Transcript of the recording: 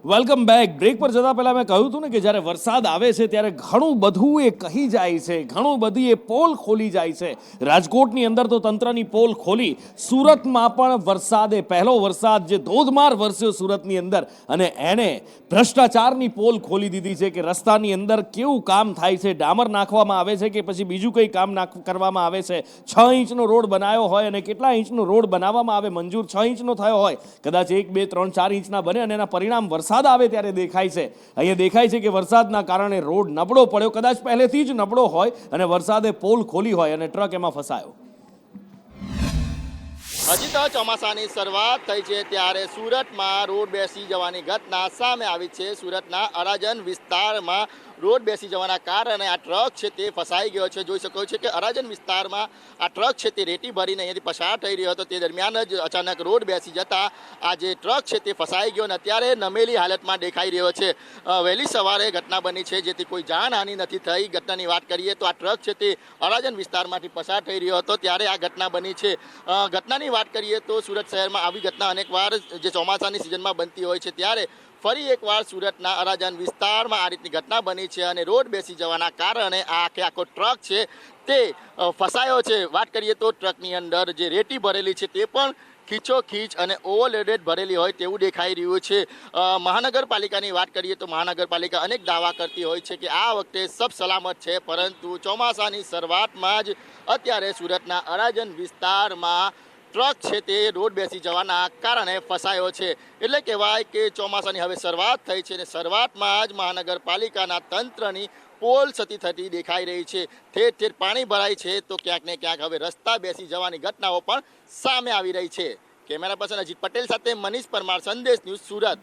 Welcome back. Break પર જતા પહેલા મેં કહ્યું હતું ને કે જ્યારે વરસાદ આવે છે ત્યારે ઘણું બધું એ કહી જાય છે, ઘણું બધી એ પોલ ખોલી જાય છે. રાજકોટની અંદર તો તંત્રની પોલ ખોલી, સુરતમાં પણ વરસાદે પહેલો વરસાદ જે ધોધમાર વરસ્યો સુરતની અંદર, અને એણે ભ્રષ્ટાચારની પોલ ખોલી દીધી છે કે રસ્તાની અંદર કેવું કામ થાય છે, ડામર નાખવામાં આવે છે કે પછી બીજું કંઈ કામ કરવામાં આવે છે. 6 ઇંચનો રોડ બનાવ્યો હોય અને કેટલા ઇંચનો રોડ બનાવવામાં આવે, મંજૂર 6 ઇંચનો થયો હોય, કદાચ 1, 2, 3, 4 ઇંચના બને અને એના પરિણામ વરસાદ આવે ત્યારે દેખાય છે. અહીંયા દેખાય છે કે વરસાદના કારણે રોડ નબળો પડ્યો, કદાચ પહેલેથી જ નબળો હોય અને વરસાદે પોલ ખોલી હોય અને ટ્રક એમાં ફસાયો. હજી તો ચોમાસાની શરૂઆત થઈ છે ત્યારે સુરતમાં રોડ બેસી જવાની ઘટના સામે આવી છે. સુરતના અરાજન વિસ્તારમાં રોડ બેસી જવાના કારણે આ ટ્રક છે તે ફસાઈ ગયો છે. જોઈ શકો છો કે અરાજન વિસ્તારમાં આ ટ્રક છે તે રેતી ભરીને અહીંયાથી પસાર થઈ રહ્યો હતો. તે દરમિયાન જ અચાનક રોડ બેસી જતા આ જે ટ્રક છે તે ફસાઈ ગયો અને અત્યારે નમેલી હાલતમાં દેખાઈ રહ્યો છે. વહેલી સવારે ઘટના બની છે જેથી કોઈ જાનહાનિ નથી થઈ. ઘટનાની વાત કરીએ તો આ ટ્રક છે તે અરાજન વિસ્તારમાંથી પસાર થઈ રહ્યો હતો ત્યારે આ ઘટના બની છે. ઘટનાની વાત કરીએ તો સુરત શહેરમાં આવી ઘટના અનેકવાર જે ચોમાસાની સિઝનમાં બનતી હોય છે ત્યારે ફરી એકવાર સુરતના અરાજન વિસ્તારમાં આ રીતની ઘટના બની છે અને રોડ બેસી જવાના કારણે આ આખો ટ્રક છે તે ફસાયો છે. વાત કરીએ તો ટ્રકની અંદર જે રેતી ભરેલી છે તે પણ ખીચોખીચ અને ઓવરલોડેડ ભરેલી હોય તેવું દેખાઈ રહ્યું છે. મહાનગરપાલિકાની વાત કરીએ તો મહાનગરપાલિકા અનેક દાવા કરતી હોય છે કે આ વખતે સબ સલામત છે, પરંતુ ચોમાસાની શરૂઆતમાં જ અત્યારે સુરતના અરાજન વિસ્તારમાં ટ્રક છે તે રોડ બેસી જવાના કારણે ફસાયો છે. એટલે કહેવાય કે ચોમાસાની હવે શરૂઆત થઈ છે અને શરૂઆતમાં જ મહાનગરપાલિકાના તંત્રની પોલ સતી થતી દેખાઈ રહી છે. ઠેર ઠેર પાણી ભરાય છે તો ક્યાંક ને ક્યાંક હવે રસ્તા બેસી જવાની ઘટનાઓ પણ સામે આવી રહી છે. કેમેરા પર્સન અજીત પટેલ સાથે મનીષ પરમાર, સંદેશ ન્યૂઝ, સુરત.